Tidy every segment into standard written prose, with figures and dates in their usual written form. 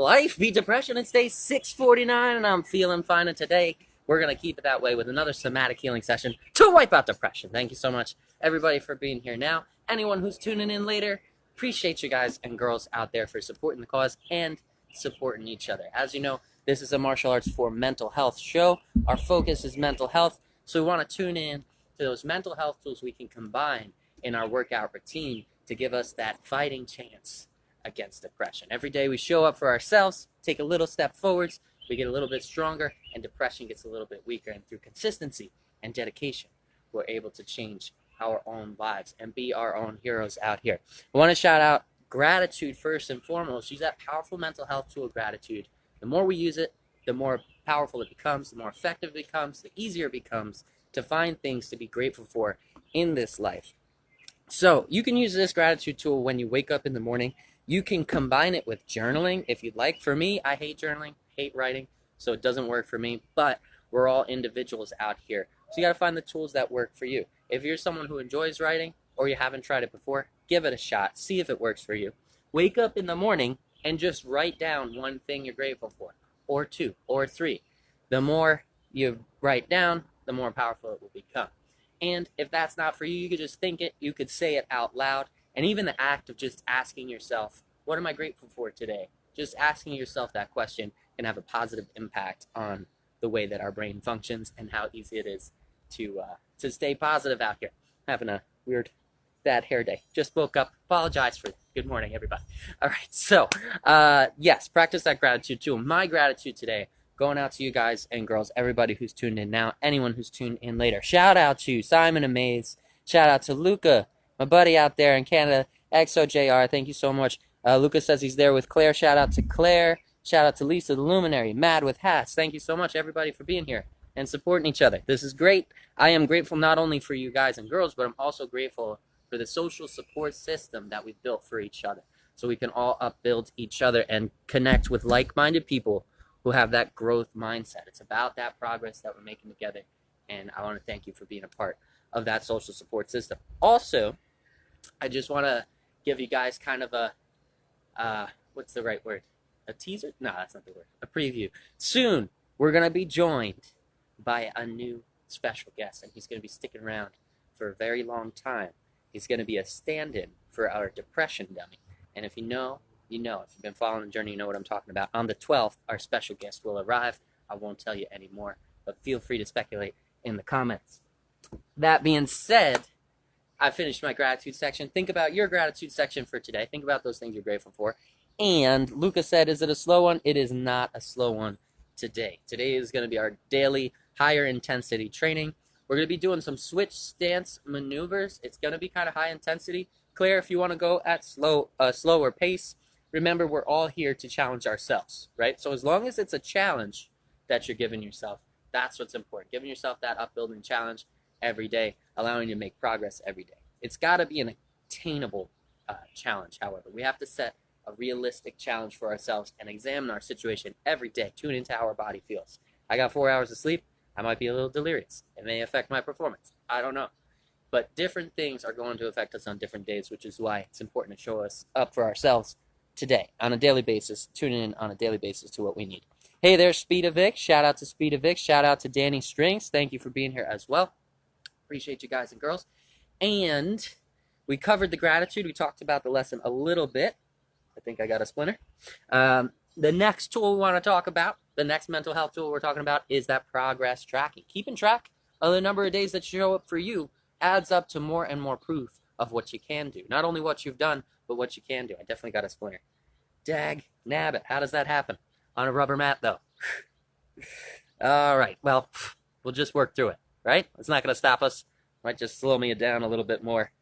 life beat depression. It's day 649 and I'm feeling fine. And today we're going to keep it that way with another somatic healing session to wipe out depression. Thank you so much, everybody, for being here now. Anyone who's tuning in later, appreciate you guys and girls out there for supporting the cause and supporting each other. As you know, this is a martial arts for mental health show. Our focus is mental health, so we want to tune in to those mental health tools we can combine in our workout routine to give us that fighting chance against depression. Every day we show up for ourselves, take a little step forwards, we get a little bit stronger, and depression gets a little bit weaker. And through consistency and dedication, we're able to change our own lives and be our own heroes out here. I want to shout out gratitude first and foremost. Use that powerful mental health tool, gratitude. The more we use it, the more powerful it becomes, the more effective it becomes, the easier it becomes to find things to be grateful for in this life. So you can use this gratitude tool when you wake up in the morning. You can combine it with journaling if you'd like. For me, I hate journaling, hate writing, so it doesn't work for me, but we're all individuals out here. So you got to find the tools that work for you. If you're someone who enjoys writing or you haven't tried it before, give it a shot. See if it works for you. Wake up in the morning and just write down one thing you're grateful for, or two, or three. The more you write down, the more powerful it will become. And if that's not for you, you could just think it, you could say it out loud. And even the act of just asking yourself, what am I grateful for today? Just asking yourself that question can have a positive impact on the way that our brain functions and how easy it is to stay positive out here. Having a weird bad hair day. Just woke up. Apologize for good morning, everybody. All right, so yes, practice that gratitude too. My gratitude today going out to you guys and girls, everybody who's tuned in now, anyone who's tuned in later. Shout out to Simon and Maze. Shout out to Luca, my buddy out there in Canada, XOJR. Thank you so much. Luca says he's there with Claire. Shout out to Claire. Shout out to Lisa, the Luminary. Mad with Hats. Thank you so much, everybody, for being here and supporting each other. This is great. I am grateful not only for you guys and girls, but I'm also grateful for the social support system that we've built for each other, so we can all upbuild each other and connect with like-minded people who have that growth mindset. It's about that progress that we're making together, and I want to thank you for being a part of that social support system. Also, I just want to give you guys kind of a, what's the right word? A teaser? No, that's not the word. A preview. Soon, we're going to be joined by a new special guest, and he's going to be sticking around for a very long time. He's going to be a stand-in for our depression dummy. And if you know, you know. If you've been following the journey, you know what I'm talking about. On the 12th, our special guest will arrive. I won't tell you anymore, but feel free to speculate in the comments. That being said, I finished my gratitude section. Think about your gratitude section for today. Think about those things you're grateful for. And Luca said, is it a slow one? It is not a slow one today. Today is going to be our daily higher intensity training. We're going to be doing some switch stance maneuvers. It's going to be kind of high intensity. Claire, if you want to go at slower pace, remember we're all here to challenge ourselves, right? So as long as it's a challenge that you're giving yourself, that's what's important. Giving yourself that upbuilding challenge every day, allowing you to make progress every day. It's got to be an attainable challenge, however. We have to set a realistic challenge for ourselves and examine our situation every day. Tune into how our body feels. I got 4 hours of sleep. I might be a little delirious. It may affect my performance. I don't know. But different things are going to affect us on different days, which is why it's important to show us up for ourselves today on a daily basis. Tune in on a daily basis to what we need. Hey there, Speedovic. Shout out to Speedovic. Shout out to Danny Strings. Thank you for being here as well. Appreciate you guys and girls. And we covered the gratitude. We talked about the lesson a little bit. I think I got a splinter. The next tool we want to talk about, the next mental health tool we're talking about, is that progress tracking. Keeping track of the number of days that show up for you adds up to more and more proof of what you can do. Not only what you've done, but what you can do. I definitely got a splinter. Dag nabbit. How does that happen? On a rubber mat, though. All right. Well, we'll just work through it, right? It's not going to stop us. Might just slow me down a little bit more,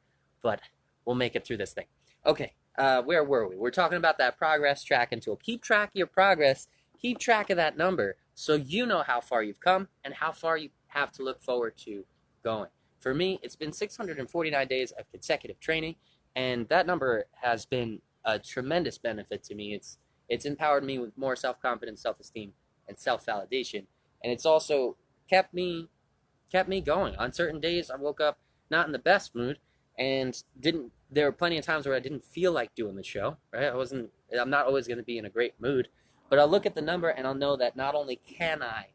but we'll make it through this thing. Okay. Where were we? We're talking about that progress tracking tool. Keep track of your progress. Keep track of that number so you know how far you've come and how far you have to look forward to going. For me, it's been 649 days of consecutive training, and that number has been a tremendous benefit to me. It's empowered me with more self-confidence, self-esteem, and self-validation, and it's also kept me going. On certain days, I woke up not in the best mood, and there were plenty of times where I didn't feel like doing the show, right? I'm not always going to be in a great mood, But I'll look at the number and I'll know that not only can I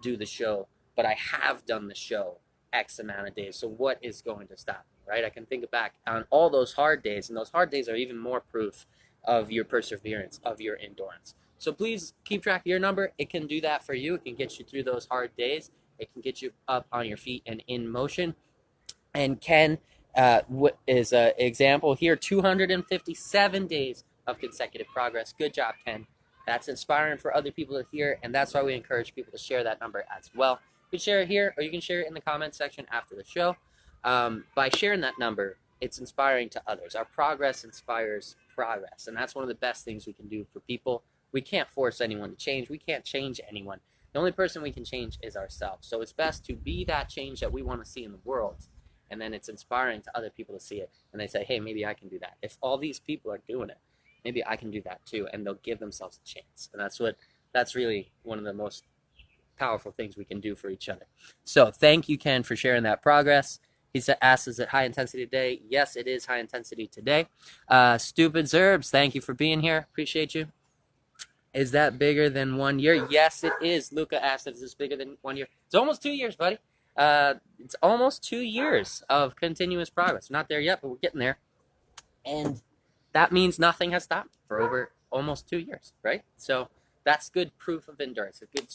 do the show, but I have done the show X amount of days. So what is going to stop me, right? I can think back on all those hard days, and those hard days are even more proof of your perseverance, of your endurance. So please keep track of your number. It can do that for you. It can get you through those hard days. It can get you up on your feet and in motion. And Ken is an example here, 257 days of consecutive progress. Good job, Ken. That's inspiring for other people to hear, and that's why we encourage people to share that number as well. You can share it here, or you can share it in the comments section after the show. By sharing that number, it's inspiring to others. Our progress inspires progress, and that's one of the best things we can do for people. We can't force anyone to change. We can't change anyone. The only person we can change is ourselves. So it's best to be that change that we want to see in the world, and then it's inspiring to other people to see it, and they say, hey, maybe I can do that. If all these people are doing it, maybe I can do that too, and they'll give themselves a chance. And that's really one of the most powerful things we can do for each other. So thank you, Ken, for sharing that progress. He asked, is it high intensity today? Yes, it is high intensity today. Stupid Zerbs, thank you for being here. Appreciate you. Is that bigger than 1 year? Yes, it is. Luca asked, is this bigger than 1 year? It's almost 2 years, buddy. It's almost 2 years of continuous progress. We're not there yet, but we're getting there. And that means nothing has stopped for over almost 2 years, right? So that's good proof of endurance, a good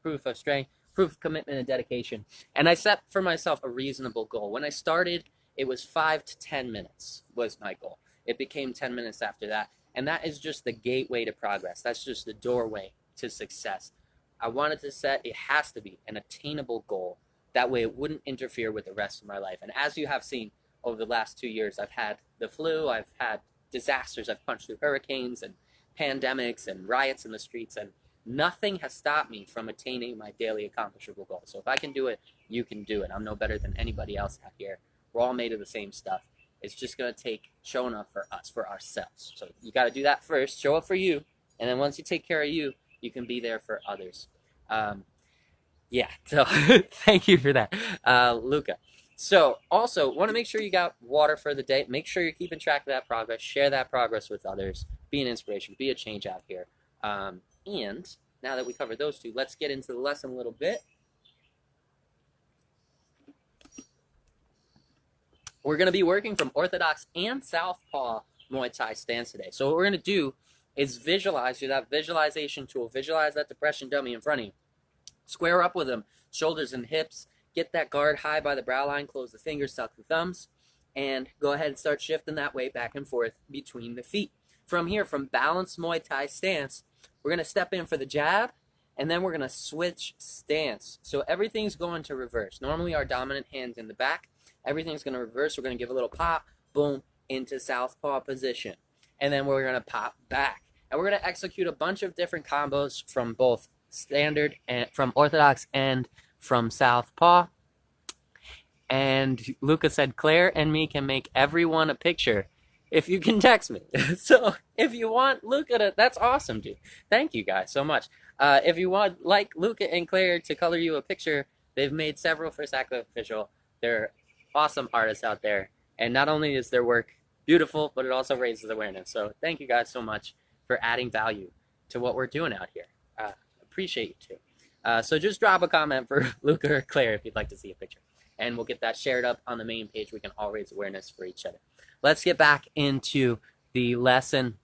proof of commitment and dedication. And I set for myself a reasonable goal. When I started, it was 5 to 10 minutes was my goal. It became 10 minutes after that. And that is just the gateway to progress. That's just the doorway to success. I wanted to set, it has to be an attainable goal. That way it wouldn't interfere with the rest of my life. And as you have seen over the last 2 years, I've had the flu, I've had disasters, I've punched through hurricanes and pandemics and riots in the streets, and nothing has stopped me from attaining my daily accomplishable goal. So if I can do it, you can do it. I'm no better than anybody else out here. We're all made of the same stuff. It's just going to take showing up for us, for ourselves. So you got to do that first, show up for you, and then once you take care of you, you can be there for others. Yeah, so thank you for that, Luca. So also want to make sure you got water for the day. Make sure you're keeping track of that progress. Share that progress with others. Be an inspiration. Be a change out here. And now that we covered those two, let's get into the lesson a little bit. We're going to be working from orthodox and southpaw Muay Thai stance today. So what we're going to do is visualize, do that visualization tool. Visualize that depression dummy in front of you. Square up with them, shoulders and hips. Get that guard high by the brow line. Close the fingers, tuck the thumbs, and go ahead and start shifting that weight back and forth between the feet. From here, from balanced Muay Thai stance, we're going to step in for the jab, and then we're going to switch stance. So everything's going to reverse. Normally our dominant hand's in the back. Everything's going to reverse. We're going to give a little pop, boom, into southpaw position. And then we're going to pop back. And we're going to execute a bunch of different combos from both standard and from orthodox and from southpaw. And Luca said, Claire and me can make everyone a picture if you can text me. So if you want Luca to, that's awesome, dude. Thank you guys so much. If you want, like Luca and Claire to color you a picture, they've made several for SACKLIFE Official. They're awesome artists out there. And not only is their work beautiful, but it also raises awareness. So thank you guys so much for adding value to what we're doing out here. Appreciate you too. So just drop a comment for Luca or Claire if you'd like to see a picture. And we'll get that shared up on the main page. We can all raise awareness for each other. Let's get back into the lesson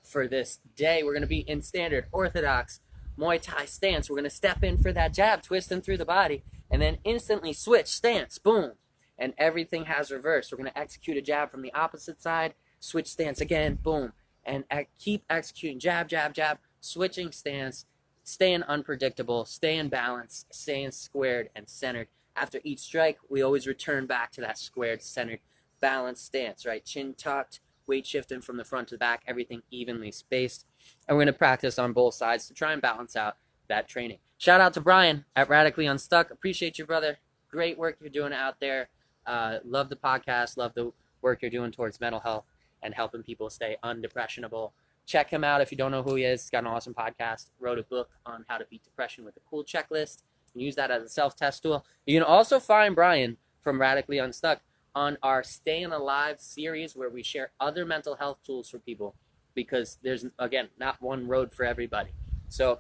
for this day. We're going to be in standard orthodox Muay Thai stance. We're going to step in for that jab, twisting through the body, and then instantly switch stance, boom. And everything has reversed. We're going to execute a jab from the opposite side, switch stance again, boom. And keep executing jab, jab, jab, switching stance, staying unpredictable, staying balanced, staying squared and centered. After each strike, we always return back to that squared, centered, balanced stance, right? Chin tucked, weight shifting from the front to the back, everything evenly spaced. And we're going to practice on both sides to try and balance out that training. Shout out to Brian at Radically Unstuck. Appreciate you, brother. Great work you're doing out there. Love the podcast. Love the work you're doing towards mental health and helping people stay undepressionable. Check him out if you don't know who he is. He's got an awesome podcast. Wrote a book on how to beat depression with a cool checklist. You can use that as a self-test tool. You can also find Brian from Radically Unstuck on our Staying Alive series, where we share other mental health tools for people. because there's, again, not one road for everybody. So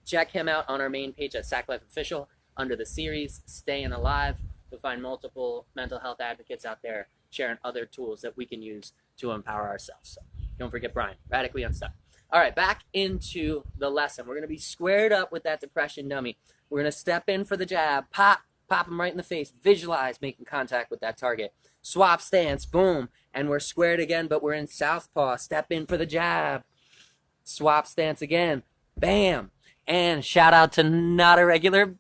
check him out on our main page at SACKLIFE under the series Staying Alive. You'll find multiple mental health advocates out there sharing other tools that we can use to empower ourselves. So don't forget Brian, Radically Unstuck. All right, back into the lesson. We're going to be squared up with that depression dummy. We're going to step in for the jab, pop him right in the face, visualize making contact with that target. Swap stance, boom, and we're squared again, but we're in southpaw. Step in for the jab. Swap stance again, bam. And shout out to Not a Regular.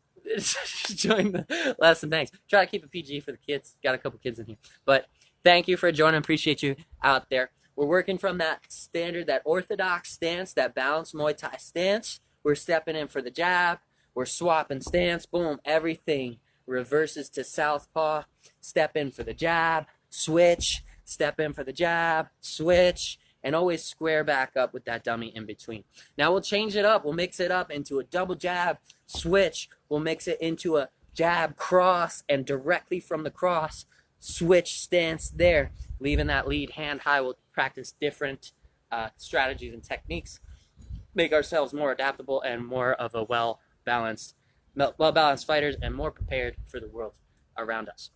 Join the lesson. Thanks. Try to keep it PG for the kids. Got a couple kids in here. But thank you for joining. Appreciate you out there. We're working from that standard, that orthodox stance, that balanced Muay Thai stance. We're stepping in for the jab. We're swapping stance. Boom. Everything reverses to southpaw. Step in for the jab. Switch. Step in for the jab. Switch. And always square back up with that dummy in between. Now we'll change it up. We'll mix it up into a double jab, switch. We'll mix it into a jab, cross, and directly from the cross, switch stance there. Leaving that lead hand high. We'll practice different strategies and techniques. Make ourselves more adaptable and more of a well-balanced fighters and more prepared for the world around us.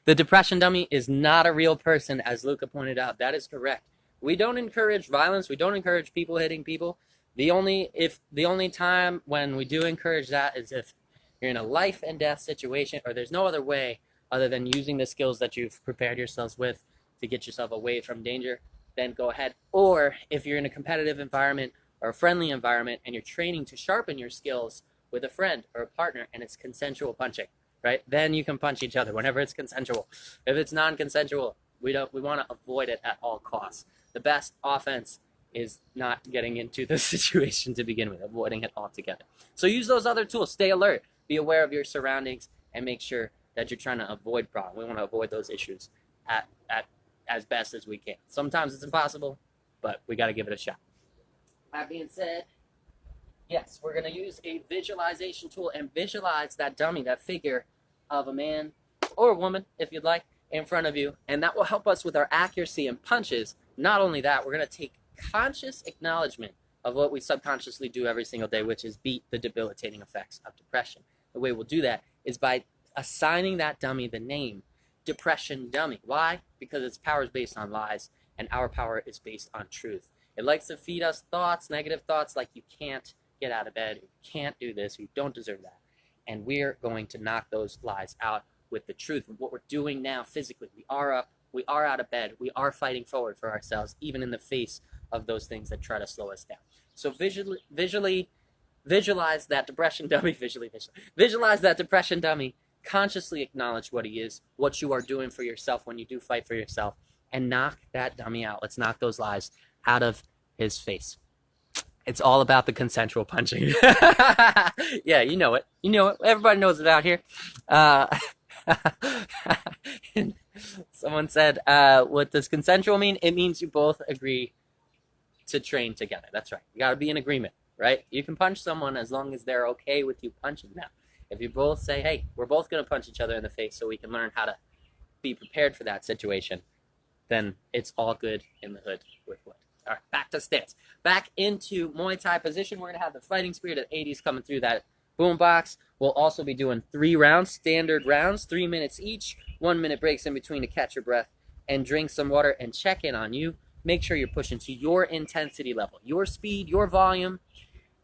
The depression dummy is not a real person, as Luca pointed out. That is correct. We don't encourage violence. We don't encourage people hitting people. The only time when we do encourage that is if you're in a life and death situation, or there's no other way other than using the skills that you've prepared yourselves with to get yourself away from danger, then go ahead. Or if you're in a competitive environment or a friendly environment and you're training to sharpen your skills with a friend or a partner and it's consensual punching, right? Then you can punch each other whenever it's consensual. If it's non-consensual, we want to avoid it at all costs. The best offense is not getting into the situation to begin with, avoiding it altogether. So use those other tools. Stay alert. Be aware of your surroundings and make sure that you're trying to avoid problems. We want to avoid those issues at as best as we can. Sometimes it's impossible, but we got to give it a shot. That being said, yes, we're going to use a visualization tool and visualize that dummy, that figure of a man or a woman, if you'd like, in front of you. And that will help us with our accuracy and punches. Not only that, we're going to take conscious acknowledgement of what we subconsciously do every single day, which is beat the debilitating effects of depression. The way we'll do that is by assigning that dummy the name depression dummy. Why? Because its power is based on lies and our power is based on truth. It likes to feed us thoughts, negative thoughts, like you can't get out of bed, you can't do this, you don't deserve that. And we're going to knock those lies out with the truth. What we're doing now physically, we are up, we are out of bed, we are fighting forward for ourselves, even in the face of those things that try to slow us down. So visualize that depression dummy, visualize that depression dummy, consciously acknowledge what he is, what you are doing for yourself when you do fight for yourself, and knock that dummy out. Let's knock those lies out of his face. It's all about the consensual punching. Yeah, you know it. You know it. Everybody knows it out here. Someone said, what does consensual mean? It means you both agree to train together. That's right. You got to be in agreement, right? You can punch someone as long as they're okay with you punching them. If you both say, hey, we're both going to punch each other in the face so we can learn how to be prepared for that situation, then it's all good in the hood with wood. All right, back to stance. Back into Muay Thai position. We're going to have the fighting spirit of 80s coming through that boom box. We'll also be doing 3 rounds, standard rounds, 3 minutes each, 1 minute breaks in between to catch your breath and drink some water and check in on you. Make sure you're pushing to your intensity level, your speed, your volume,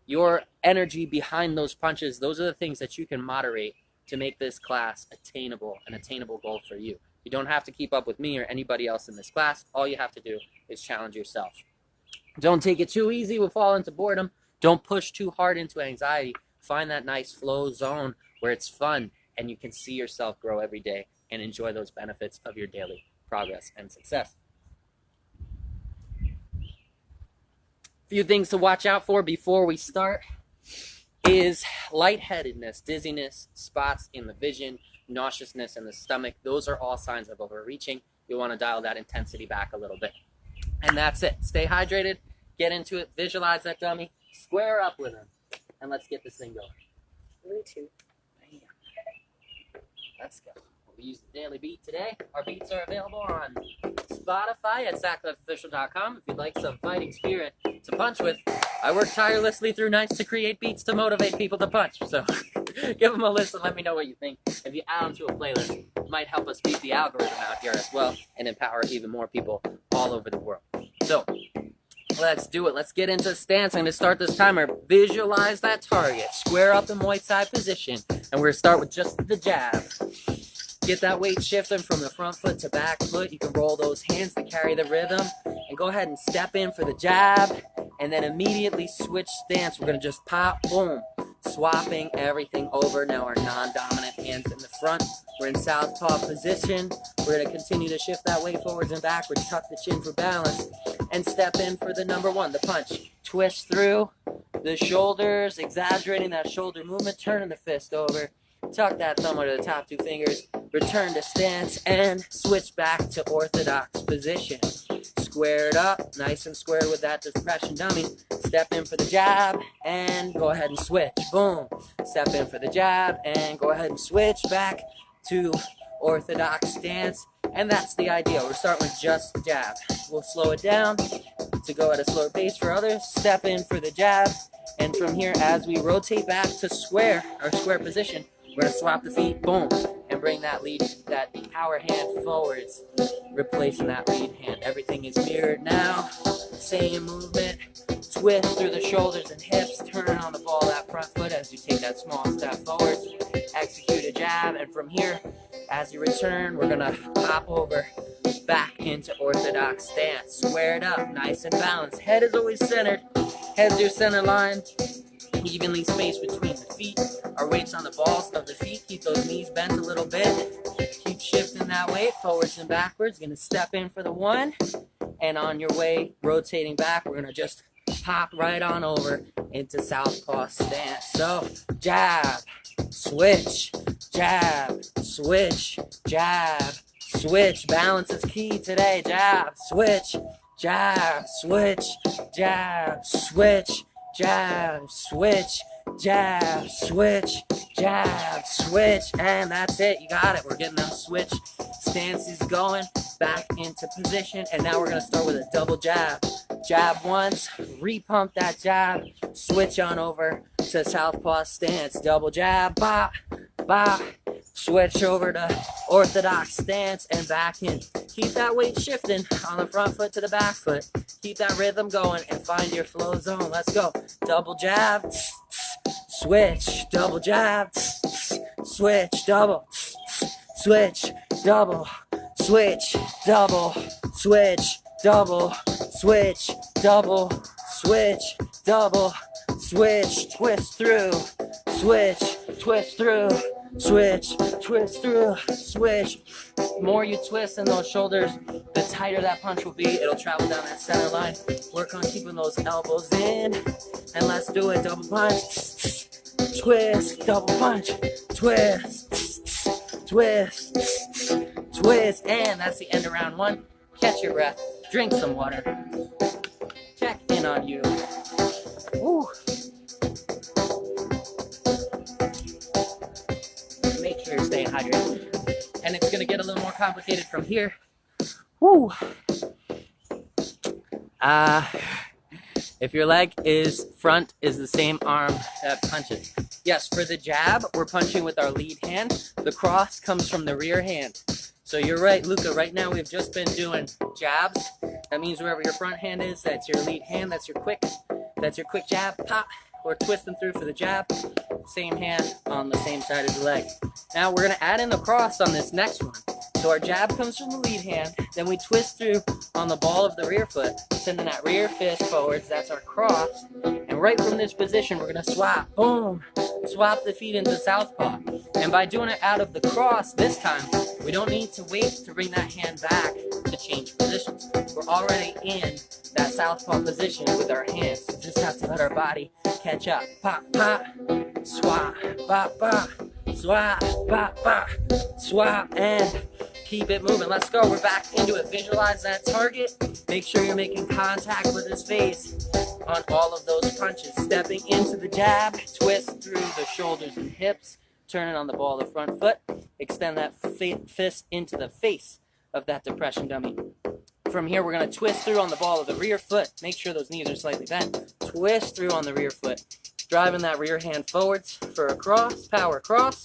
your energy behind those punches. Those are the things that you can moderate to make this class attainable, an attainable goal for you. You don't have to keep up with me or anybody else in this class. All you have to do is challenge yourself. Don't take it too easy. We'll fall into boredom. Don't push too hard into anxiety. Find that nice flow zone where it's fun and you can see yourself grow every day and enjoy those benefits of your daily progress and success. Few things to watch out for before we start is lightheadedness, dizziness, spots in the vision, nauseousness in the stomach. Those are all signs of overreaching. You want to dial that intensity back a little bit. And that's it. Stay hydrated, get into it, visualize that dummy, square up with him, and let's get this thing going. 3, 2. Bam. Let's go. We used the daily beat today. Our beats are available on Spotify at sacklifeofficial.com. If you'd like some fighting spirit to punch with, I work tirelessly through nights to create beats to motivate people to punch. So give them a listen. Let me know what you think. If you add them to a playlist, it might help us beat the algorithm out here as well and empower even more people all over the world. So let's do it. Let's get into stance. I'm going to start this timer. Visualize that target. Square up in white side position. And we're going to start with just the jab. Get that weight shifting from the front foot to back foot. You can roll those hands to carry the rhythm. And go ahead and step in for the jab. And then immediately switch stance. We're going to just pop, boom. Swapping everything over. Now our non-dominant hands in the front. We're in southpaw position. We're going to continue to shift that weight forwards and backwards. Tuck the chin for balance. And step in for the number one, the punch. Twist through the shoulders, exaggerating that shoulder movement, turning the fist over. Tuck that thumb under the top two fingers. Return to stance and switch back to orthodox position. Squared up, nice and squared with that depression dummy. Step in for the jab and go ahead and switch. Boom. Step in for the jab and go ahead and switch back to orthodox stance. And that's the idea. We're starting with just the jab. We'll slow it down to go at a slower pace for others. Step in for the jab. And from here, as we rotate back to square, our square position, we're going to swap the feet, boom, and bring that power hand forwards, replacing that lead hand. Everything is mirrored now. Same movement. Twist through the shoulders and hips. Turn on the ball of that front foot as you take that small step forward. Execute a jab. And from here, as you return, we're going to pop over back into orthodox stance. Squared up, nice and balanced. Head is always centered. Head's your center line. Evenly spaced between the feet. Our weight's on the balls of the feet. Keep those knees bent a little bit. Keep shifting that weight forwards and backwards. Going to step in for the one. And on your way, rotating back, we're going to just pop right on over into southpaw stance. So, jab, switch, jab, switch, jab, switch. Balance is key today. Jab, switch, jab, switch, jab, switch, jab, switch, jab, switch, jab, switch. And that's it. You got it. We're getting them switch stances going back into position. And now we're going to start with a double jab. Jab once, repump that jab, switch on over to southpaw stance. Double jab, ba, ba, switch over to orthodox stance and back in. Keep that weight shifting on the front foot to the back foot. Keep that rhythm going and find your flow zone. Let's go. Double jab, switch, double jab, switch, double, switch, double, switch, double, switch, double, switch, double, switch, double, switch, twist through, switch, twist through, switch, twist through, switch. The more you twist in those shoulders, the tighter that punch will be. It'll travel down that center line. Work on keeping those elbows in. And let's do it. Double punch, twist, double punch, twist, twist, twist. And that's the end of round one. Catch your breath. Drink some water. Check in on you. Woo. Make sure you're staying hydrated. And it's going to get a little more complicated from here. Woo. If your leg is front, is the same arm that punches. Yes, for the jab, we're punching with our lead hand. The cross comes from the rear hand. So you're right, Luca. Right now we've just been doing jabs. That means wherever your front hand is, that's your lead hand. That's your quick jab, pop, or twist them through for the jab. Same hand on the same side of the leg. Now we're gonna add in the cross on this next one. So our jab comes from the lead hand, then we twist through on the ball of the rear foot, sending that rear fist forwards. That's our cross. And right from this position, we're gonna swap, boom, swap the feet into southpaw. And by doing it out of the cross this time, we don't need to wait to bring that hand back to change positions. We're already in that southpaw position with our hands. We just have to let our body catch up. Pop, pop, swap, pop, pop, swap, pop, pop, swap, and keep it moving. Let's go. We're back into it. Visualize that target. Make sure you're making contact with his face on all of those punches. Stepping into the jab, twist through the shoulders and hips, turning on the ball of the front foot, extend that fist into the face of that depression dummy. From here, we're going to twist through on the ball of the rear foot. Make sure those knees are slightly bent. Twist through on the rear foot. Driving that rear hand forwards for a cross, power cross.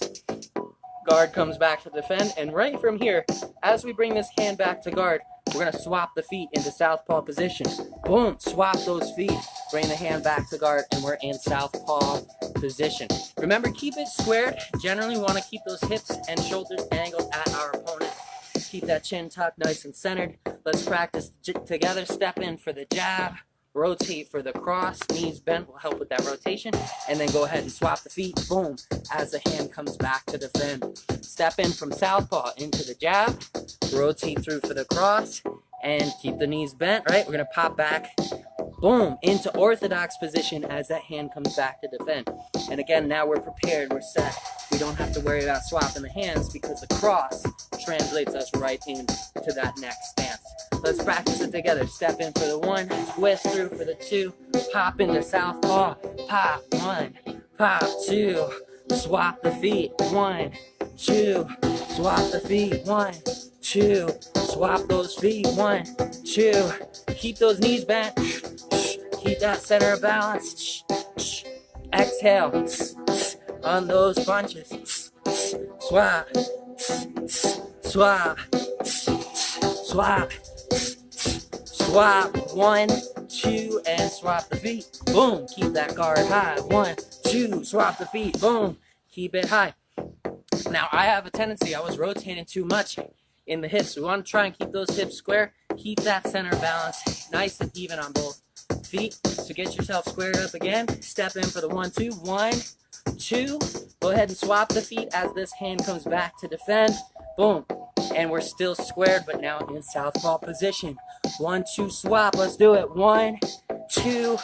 Guard comes back to defend. And right from here, as we bring this hand back to guard, we're going to swap the feet into southpaw position. Boom, swap those feet. Bring the hand back to guard, and we're in southpaw position. Remember, keep it squared. Generally, we want to keep those hips and shoulders angled at our opponent. Keep that chin tucked nice and centered. Let's practice together. Step in for the jab. Rotate for the cross. Knees bent will help with that rotation. And then go ahead and swap the feet. Boom. As the hand comes back to defend. Step in from southpaw into the jab. Rotate through for the cross. And keep the knees bent, right? We're going to pop back. Boom. Into orthodox position as that hand comes back to defend. And again, now we're prepared. We're set. We don't have to worry about swapping the hands because the cross translates us right into that next stance. Let's practice it together. Step in for the one, twist through for the two, pop into southpaw, pop, one, pop, two, swap the feet, 1, 2, swap the feet, 1, 2, swap those feet, 1, 2, keep those knees bent, keep that center of balance, exhale, on those punches, swap, swap, swap, swap, 1, 2, and swap the feet, boom, keep that guard high, 1, 2, swap the feet, boom, keep it high. Now, I have a tendency, I was rotating too much in the hips. We want to try and keep those hips square, keep that center balance nice and even on both feet. So get yourself squared up again, step in for the 1, 2, 1, 2, go ahead and swap the feet as this hand comes back to defend, boom, and we're still squared, but now in southpaw position. 1, 2, swap, let's do it, 1, 2,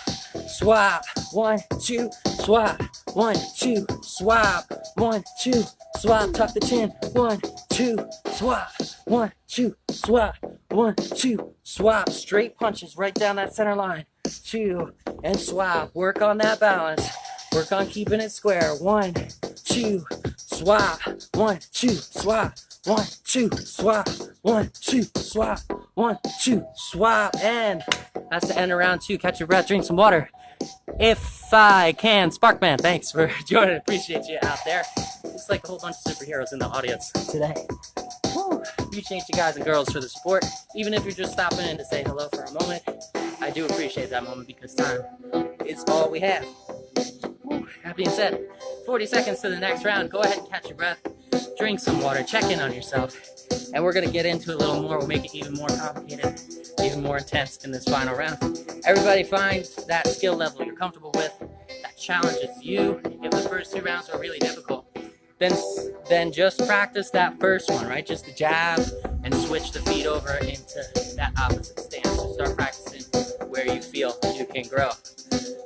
swap, 1, 2, swap, 1, 2, swap, 1, 2, swap, tuck the chin, 1, 2, swap, 1, 2, swap, 1, 2, swap, straight punches right down that center line, 2, and swap, work on that balance. Work on keeping it square. 1, 2, swap. 1, 2, swap. 1, 2, swap. 1, 2, swap. 1, 2, swap. And that's the end of round 2. Catch your breath, drink some water. If I can. Sparkman, thanks for joining. Appreciate you out there. Looks like a whole bunch of superheroes in the audience today. Woo. Appreciate you guys and girls for the support. Even if you're just stopping in to say hello for a moment, I do appreciate that moment because time is all we have. That being said, 40 seconds to the next round. Go ahead and catch your breath, drink some water, check in on yourself, and we're going to get into it a little more. We'll make it even more complicated, even more intense in this final round. Everybody find that skill level you're comfortable with, that challenges you. If the first 2 rounds are really difficult, then just practice that first one, right? Just the jab and switch the feet over into that opposite stance. So start practicing where you feel you can grow.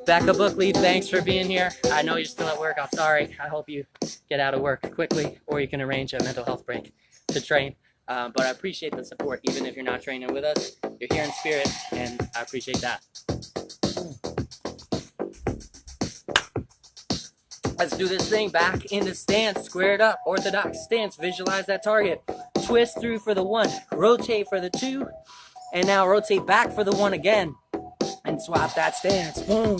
Becca Bookley, thanks for being here. I know you're still at work. I'm sorry. I hope you get out of work quickly, or you can arrange a mental health break to train. But I appreciate the support, even if you're not training with us. You're here in spirit, and I appreciate that. Let's do this thing back into stance, squared up, orthodox stance. Visualize that target. Twist through for the 1, rotate for the 2, and now rotate back for the 1 again. And swap that stance, boom.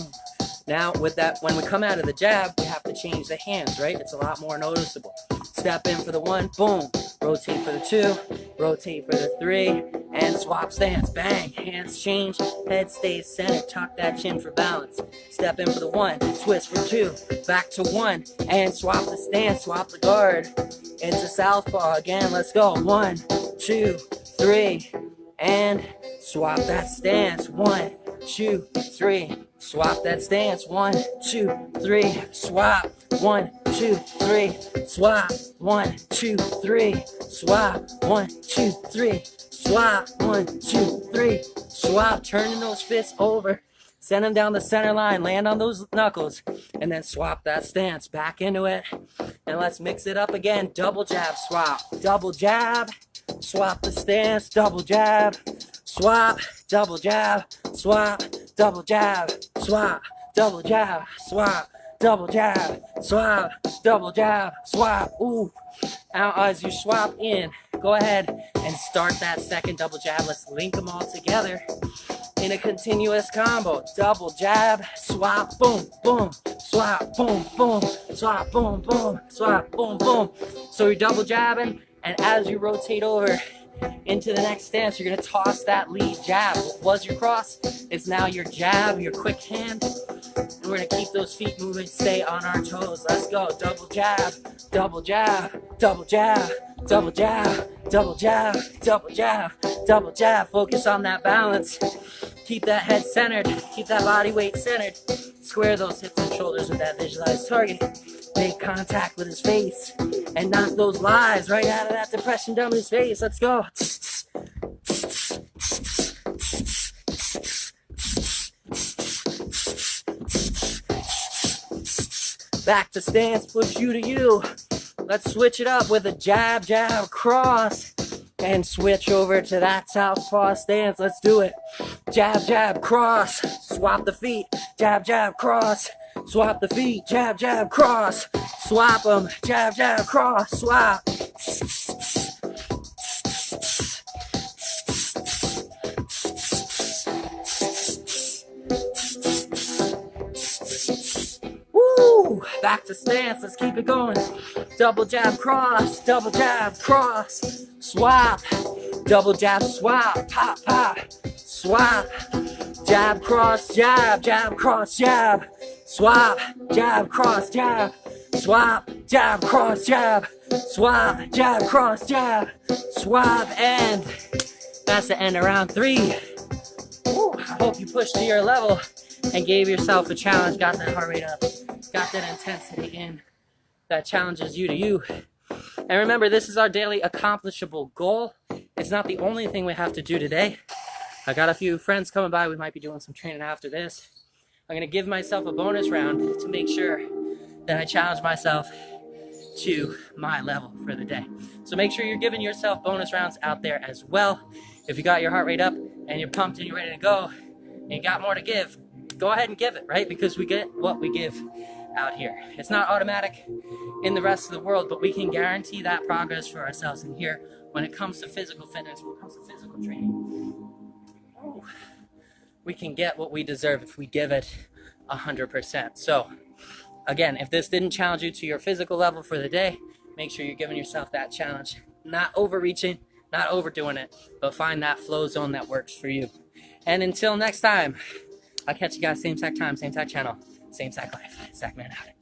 Now with that, when we come out of the jab, we have to change the hands, right? It's a lot more noticeable. Step in for the 1, boom. Rotate for the 2, rotate for the 3, and swap stance, bang. Hands change, head stays centered, tuck that chin for balance. Step in for the 1, twist for 2, back to 1, and swap the stance, swap the guard. Into southpaw again, let's go. 1, 2, 3, and swap that stance. 1, 2, 3, swap that stance. 1, 2, 3, swap. 1, 2, 3, swap. 1, 2, 3, swap. 1, 2, 3, swap. 1, 2, 3, swap. Turning those fists over, send them down the center line, land on those knuckles, and then swap that stance back into it. And let's mix it up again. Double jab, swap. Double jab, swap the stance. Double jab, swap. Double jab, swap. Double jab, swap. Double jab, swap. Double jab, swap. Double jab, swap. Ooh. out as you swap in. Go ahead and start that second double jab. Let's link them all together in a continuous combo. Double jab, swap, boom, boom, swap, boom, boom, swap, boom, boom, swap, boom, boom. So you're double jabbing, and as you rotate over into the next stance, you're gonna toss that lead jab. What was your cross? It's now your jab, your quick hand. And we're gonna keep those feet moving, stay on our toes. Let's go. Double jab, double jab, double jab, double jab, double jab, double jab, double jab. Focus on that balance. Keep that head centered, keep that body weight centered. Square those hips and shoulders with that visualized target. Make contact with his face and knock those lies right out of that depression down his face. Let's go. Back to stance, push you to you. Let's switch it up with a jab, jab, cross. And switch over to that southpaw stance. Let's do it. Jab, jab, cross. Swap the feet. Jab, jab, cross. Swap the feet. Jab, jab, cross. Swap them. Jab, jab, cross. Swap. Woo! Back to stance. Let's keep it going. Double jab, cross. Double jab, cross. Swap, double jab, swap, pop, pop, swap, jab, cross, jab, jab, cross, jab, swap, jab, cross, jab, swap, jab, cross, jab, swap, jab, cross, jab, swap, and that's the end of round 3. Woo, I hope you pushed to your level and gave yourself a challenge, got that heart rate up, got that intensity in, that challenges you to you. And remember, this is our daily accomplishable goal. It's not the only thing we have to do today. I got a few friends coming by. We might be doing some training after this. I'm going to give myself a bonus round to make sure that I challenge myself to my level for the day. So make sure you're giving yourself bonus rounds out there as well. If you got your heart rate up and you're pumped and you're ready to go and you got more to give, go ahead and give it, right? Because we get what we give out here. It's not automatic in the rest of the world, but we can guarantee that progress for ourselves in here when it comes to physical fitness, when it comes to physical training. We can get what we deserve if we give it 100%. So again, if this didn't challenge you to your physical level for the day, make sure you're giving yourself that challenge, not overreaching, not overdoing it, but find that flow zone that works for you. And until next time, I'll catch you guys same sack time, same sack channel, same sack life. Sack man out.